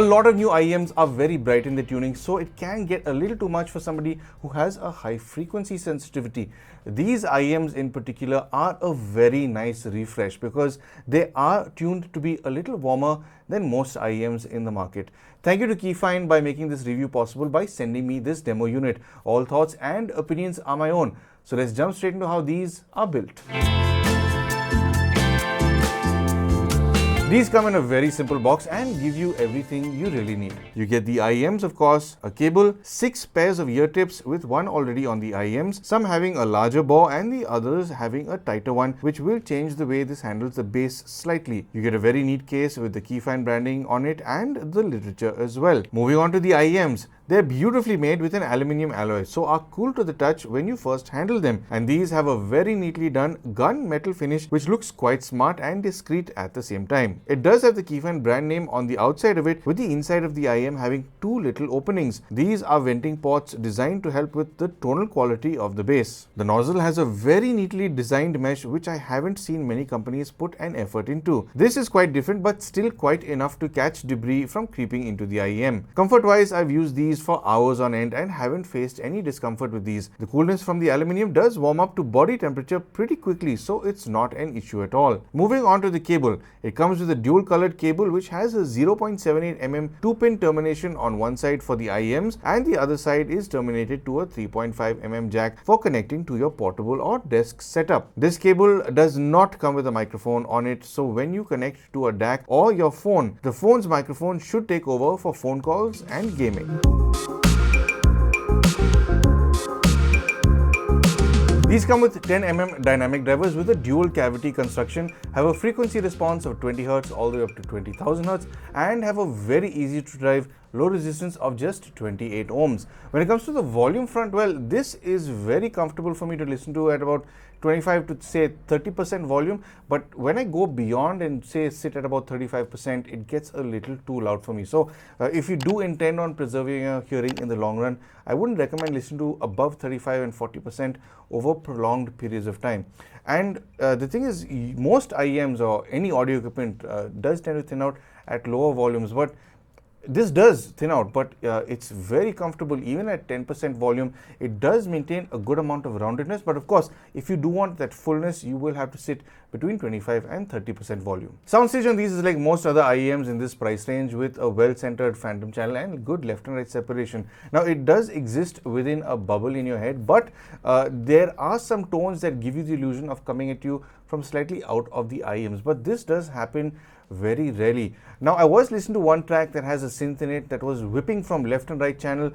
lot of new IEMs are very bright in their tuning, so it can get a little too much for somebody who has a high frequency sensitivity. These IEMs in particular are a very nice refresh because they are tuned to be a little warmer than most IEMs in the market. Thank you to Kefine by making this review possible by sending me this demo unit. All thoughts and opinions are my own. So let's jump straight into how these are built. These come in a very simple box and give you everything you really need. You get the IEMs, of course, a cable, 6 pairs of ear tips with one already on the IEMs, some having a larger bore and the others having a tighter one, which will change the way this handles the bass slightly. You get a very neat case with the Kefine branding on it and the literature as well. Moving on to the IEMs. They're beautifully made with an aluminium alloy, so are cool to the touch when you first handle them. And these have a very neatly done gunmetal finish, which looks quite smart and discreet at the same time. It does have the Kefine brand name on the outside of it, with the inside of the IEM having 2 little openings. These are venting ports designed to help with the tonal quality of the bass. The nozzle has a very neatly designed mesh, which I haven't seen many companies put an effort into. This is quite different, but still quite enough to catch debris from creeping into the IEM. Comfort-wise, I've used these for hours on end and haven't faced any discomfort with these. The coolness from the aluminium does warm up to body temperature pretty quickly, so it's not an issue at all. Moving on to the cable. It comes with a dual colored cable which has a 0.78 mm 2-pin termination on one side for the IEMs, and the other side is terminated to a 3.5 mm jack for connecting to your portable or desk setup. This cable does not come with a microphone on it, so when you connect to a DAC or your phone, the phone's microphone should take over for phone calls and gaming. These come with 10 mm dynamic drivers with a dual cavity construction, have a frequency response of 20 Hz all the way up to 20,000 Hz, and have a very easy to drive low resistance of just 28 ohms. When it comes to the volume front, well, this is very comfortable for me to listen to at about 25 to say 30% volume, but when I go beyond and say sit at about 35%, it gets a little too loud for me. So if you do intend on preserving your hearing in the long run, I wouldn't recommend listening to above 35 and 40% over prolonged periods of time. And the thing is, most IEMs or any audio equipment does tend to thin out at lower volumes, but this does thin out, but it's very comfortable even at 10% volume. It does maintain a good amount of roundedness, but of course, if you do want that fullness, you will have to sit between 25 and 30% volume. Soundstage on these is like most other IEMs in this price range, with a well-centered phantom channel and good left and right separation. Now, it does exist within a bubble in your head, but there are some tones that give you the illusion of coming at you from slightly out of the IEMs, but this does happen very rarely. Now, I was listening to one track that has a synth in it that was whipping from left and right channel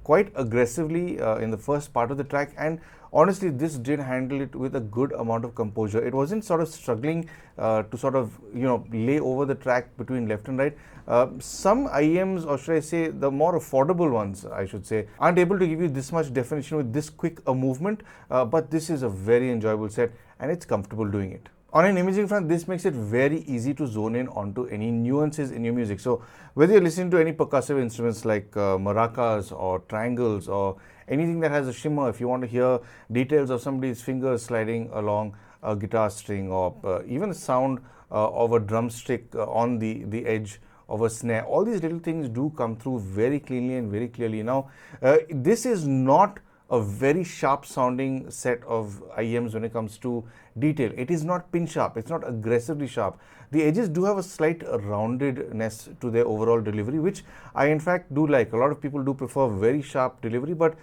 quite aggressively in the first part of the track, and honestly, this did handle it with a good amount of composure. It wasn't sort of struggling to sort of, lay over the track between left and right. Some IEMs, or should I say the more affordable ones, I should say, aren't able to give you this much definition with this quick a movement, but this is a very enjoyable set and it's comfortable doing it. On an imaging front, this makes it very easy to zone in onto any nuances in your music. So whether you're listening to any percussive instruments like maracas or triangles or anything that has a shimmer, if you want to hear details of somebody's fingers sliding along a guitar string, or even the sound of a drumstick on the edge of a snare, all these little things do come through very cleanly and very clearly. Now, this is not a very sharp sounding set of IEMs when it comes to detail. It is not pin sharp, it's not aggressively sharp. The edges do have a slight roundedness to their overall delivery, which I in fact do like. A lot of people do prefer very sharp delivery, but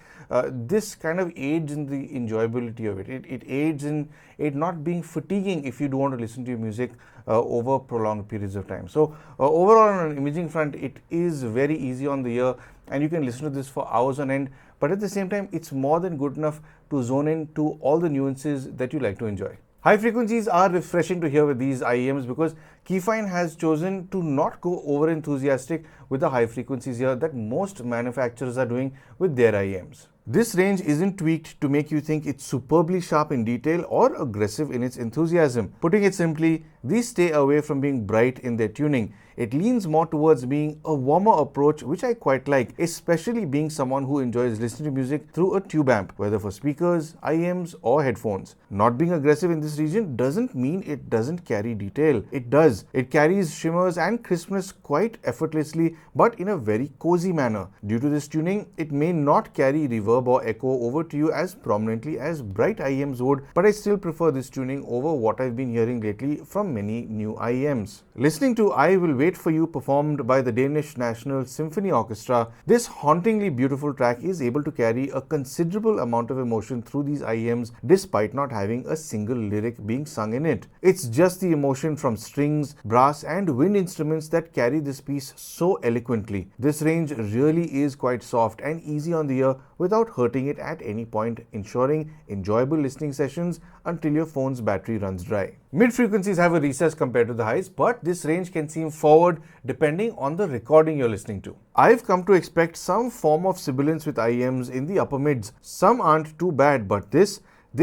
this kind of aids in the enjoyability of it. It aids in it not being fatiguing if you do want to listen to your music over prolonged periods of time. So overall, on an imaging front, it is very easy on the ear and you can listen to this for hours on end, but at the same time, it's more than good enough to zone in to all the nuances that you like to enjoy. High frequencies are refreshing to hear with these IEMs because Kefine has chosen to not go over enthusiastic with the high frequencies here that most manufacturers are doing with their IEMs. This range isn't tweaked to make you think it's superbly sharp in detail or aggressive in its enthusiasm. Putting it simply, these stay away from being bright in their tuning. It leans more towards being a warmer approach, which I quite like, especially being someone who enjoys listening to music through a tube amp, whether for speakers, IEMs or headphones. Not being aggressive in this region doesn't mean it doesn't carry detail. It does. It carries shimmers and crispness quite effortlessly, but in a very cozy manner. Due to this tuning, it may not carry reverb or echo over to you as prominently as bright IEMs would, but I still prefer this tuning over what I've been hearing lately from many new IEMs. Listening to I Will Wait For You performed by the Danish National Symphony Orchestra, this hauntingly beautiful track is able to carry a considerable amount of emotion through these IEMs despite not having a single lyric being sung in it. It's just the emotion from strings, brass and wind instruments that carry this piece so eloquently. This range really is quite soft and easy on the ear without hurting it at any point, ensuring enjoyable listening sessions until your phone's battery runs dry. Mid frequencies have a recess compared to the highs, but this range can seem forward depending on the recording you're listening to. I've come to expect some form of sibilance with IEMs in the upper mids. Some aren't too bad, but this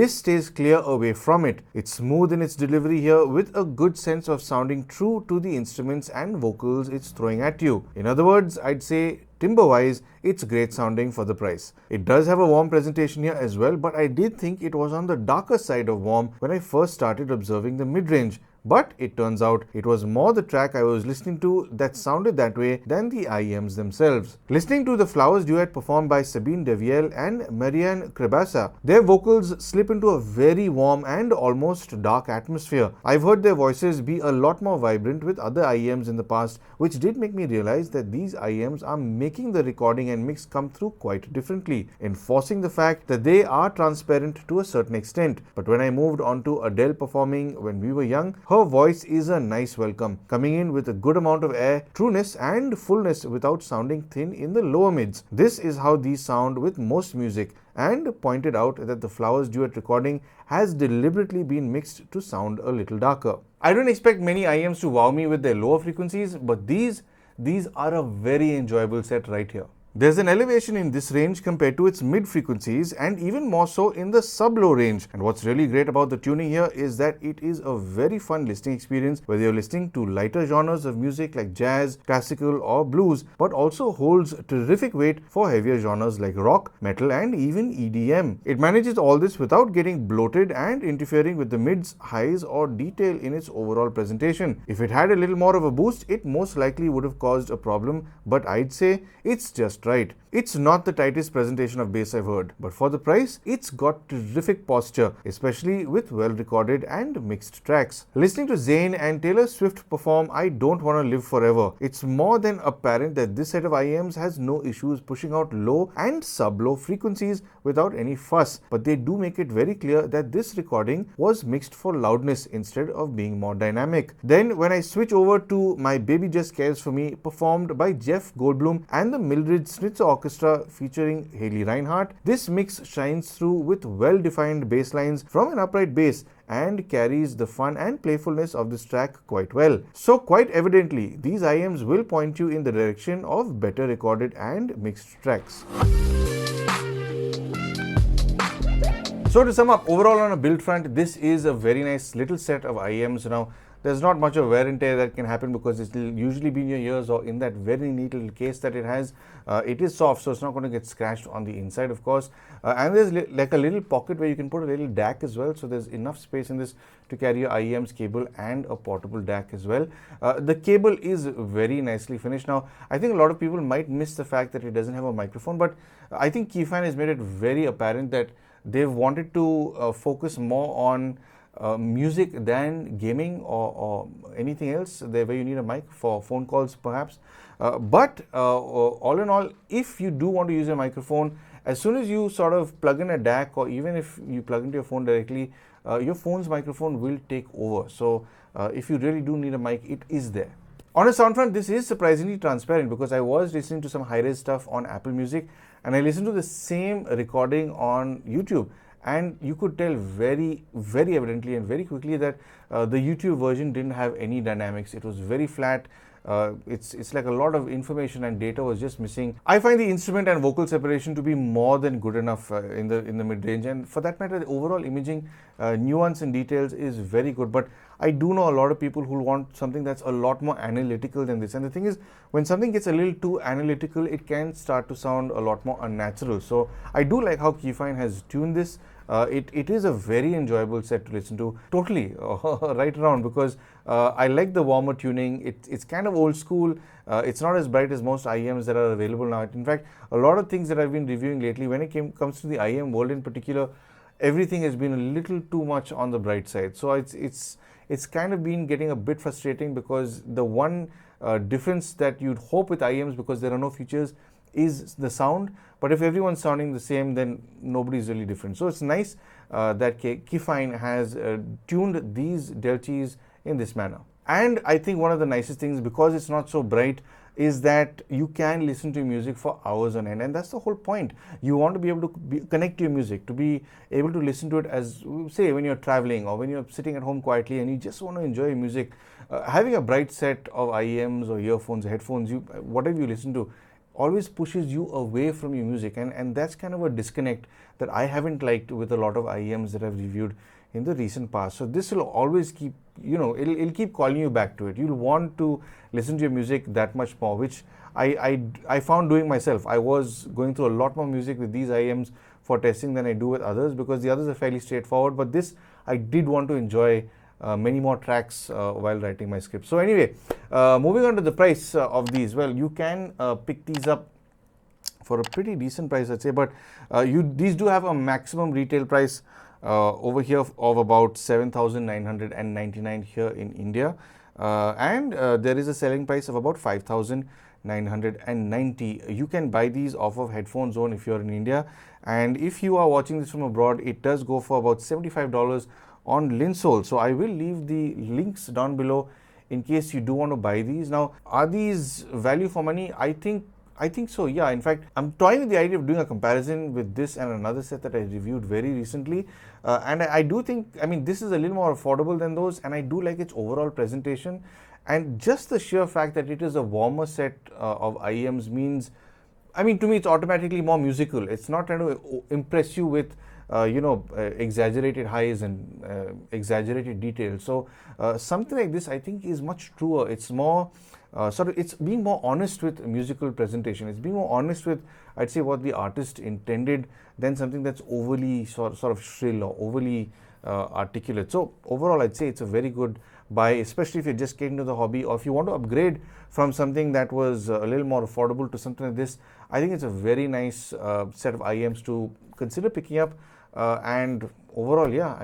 stays clear away from it. It's smooth in its delivery here with a good sense of sounding true to the instruments and vocals it's throwing at you. In other words, I'd say timbre-wise, it's great sounding for the price. It does have a warm presentation here as well, but I did think it was on the darker side of warm when I first started observing the mid-range. But it turns out it was more the track I was listening to that sounded that way than the IEMs themselves. Listening to the Flowers duet performed by Sabine Devielle and Marianne Krebasa, their vocals slip into a very warm and almost dark atmosphere. I've heard their voices be a lot more vibrant with other IEMs in the past, which did make me realize that these IEMs are making the recording and mix come through quite differently, enforcing the fact that they are transparent to a certain extent. But when I moved on to Adele performing When We Were Young, her voice is a nice welcome, coming in with a good amount of air, trueness and fullness without sounding thin in the lower mids. This is how these sound with most music, and pointed out that the Flowers duet recording has deliberately been mixed to sound a little darker. I don't expect many IEMs to wow me with their lower frequencies, but these are a very enjoyable set right here. There's an elevation in this range compared to its mid frequencies and even more so in the sub-low range. And what's really great about the tuning here is that it is a very fun listening experience whether you're listening to lighter genres of music like jazz, classical or blues, but also holds terrific weight for heavier genres like rock, metal and even EDM. It manages all this without getting bloated and interfering with the mids, highs or detail in its overall presentation. If it had a little more of a boost, it most likely would have caused a problem, but I'd say it's just right. It's not the tightest presentation of bass I've heard, but for the price, it's got terrific posture, especially with well-recorded and mixed tracks. Listening to Zayn and Taylor Swift perform I Don't Wanna Live Forever, it's more than apparent that this set of IEMs has no issues pushing out low and sub-low frequencies without any fuss, but they do make it very clear that this recording was mixed for loudness instead of being more dynamic. Then when I switch over to My Baby Just Cares For Me, performed by Jeff Goldblum and the Mildred Snitzer Orchestra featuring Haley Reinhardt, this mix shines through with well-defined bass lines from an upright bass and carries the fun and playfulness of this track quite well. So quite evidently, these IEMs will point you in the direction of better recorded and mixed tracks. So to sum up, overall on a build front, this is a very nice little set of IEMs. Now, there's not much of wear and tear that can happen because it will usually be in your ears or in that very neat little case that it has. It is soft, so it's not going to get scratched on the inside, of course. And there's like a little pocket where you can put a little DAC as well. So there's enough space in this to carry your IEM's cable and a portable DAC as well. The cable is very nicely finished. Now, I think a lot of people might miss the fact that it doesn't have a microphone, but I think Kefine has made it very apparent that they've wanted to focus more on music than gaming or anything else where you need a mic for phone calls perhaps. But all in all, if you do want to use a microphone, as soon as you sort of plug in a DAC or even if you plug into your phone directly, your phone's microphone will take over. So if you really do need a mic, it is there. On a sound front, this is surprisingly transparent because I was listening to some high-res stuff on Apple Music and I listened to the same recording on YouTube. And you could tell very, very evidently and very quickly that the YouTube version didn't have any dynamics. It was very flat. It's like a lot of information and data was just missing. I find the instrument and vocal separation to be more than good enough in the mid-range, and for that matter, the overall imaging nuance and details is very good. But I do know a lot of people who want something that's a lot more analytical than this. And the thing is, when something gets a little too analytical, it can start to sound a lot more unnatural. So I do like how Kefine has tuned this. It is a very enjoyable set to listen to, totally right around, because I like the warmer tuning. It's kind of old school. It's not as bright as most IEMs that are available now. In fact, a lot of things that I've been reviewing lately, when it comes to the IEM world in particular, everything has been a little too much on the bright side. So it's kind of been getting a bit frustrating, because the one difference that you'd hope with IEMs, because there are no features, is the sound. But if everyone's sounding the same, then nobody's really different. So it's nice that Kefine has tuned these Delcis in this manner. And I think one of the nicest things, because it's not so bright, is that you can listen to music for hours on end, and that's the whole point. You want to be able to connect to your music, to be able to listen to it as, say, when you're traveling or when you're sitting at home quietly and you just want to enjoy your music. Having a bright set of IEMs or earphones, headphones, whatever you listen to, always pushes you away from your music, and that's kind of a disconnect that I haven't liked with a lot of IEMs that I've reviewed in the recent past. So this will always keep, it'll keep calling you back to it. You'll want to listen to your music that much more, which I found doing myself. I was going through a lot more music with these IEMs for testing than I do with others, because the others are fairly straightforward, but this, I did want to enjoy many more tracks while writing my script. So anyway, moving on to the price of these. Well, you can pick these up for a pretty decent price, I'd say, but these do have a maximum retail price over here of about 7,999 here in India, and there is a selling price of about 5,990. You can buy these off of Headphone Zone if you're in India, and if you are watching this from abroad, it does go for about $75 on Linsole. So I will leave the links down below in case you do want to buy these. Now, are these value for money? I think so, yeah. In fact, I'm toying with the idea of doing a comparison with this and another set that I reviewed very recently. And I do think, this is a little more affordable than those, and I do like its overall presentation. And just the sheer fact that it is a warmer set of IEMs means, to me, it's automatically more musical. It's not trying to impress you with exaggerated highs and exaggerated details. So something like this, I think, is much truer. It's more it's being more honest with musical presentation. It's being more honest with, I'd say, what the artist intended, than something that's overly sort of shrill or overly articulate. So overall, I'd say it's a very good buy, especially if you're just getting into the hobby, or if you want to upgrade from something that was a little more affordable to something like this. I think it's a very nice set of IEMs to consider picking up. And overall, yeah,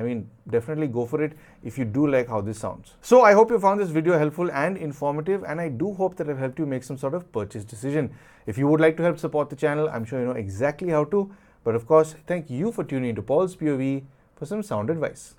definitely go for it if you do like how this sounds. So I hope you found this video helpful and informative, and I do hope that I've helped you make some sort of purchase decision. If you would like to help support the channel, I'm sure you know exactly how to. But of course, thank you for tuning into Paul's POV for some sound advice.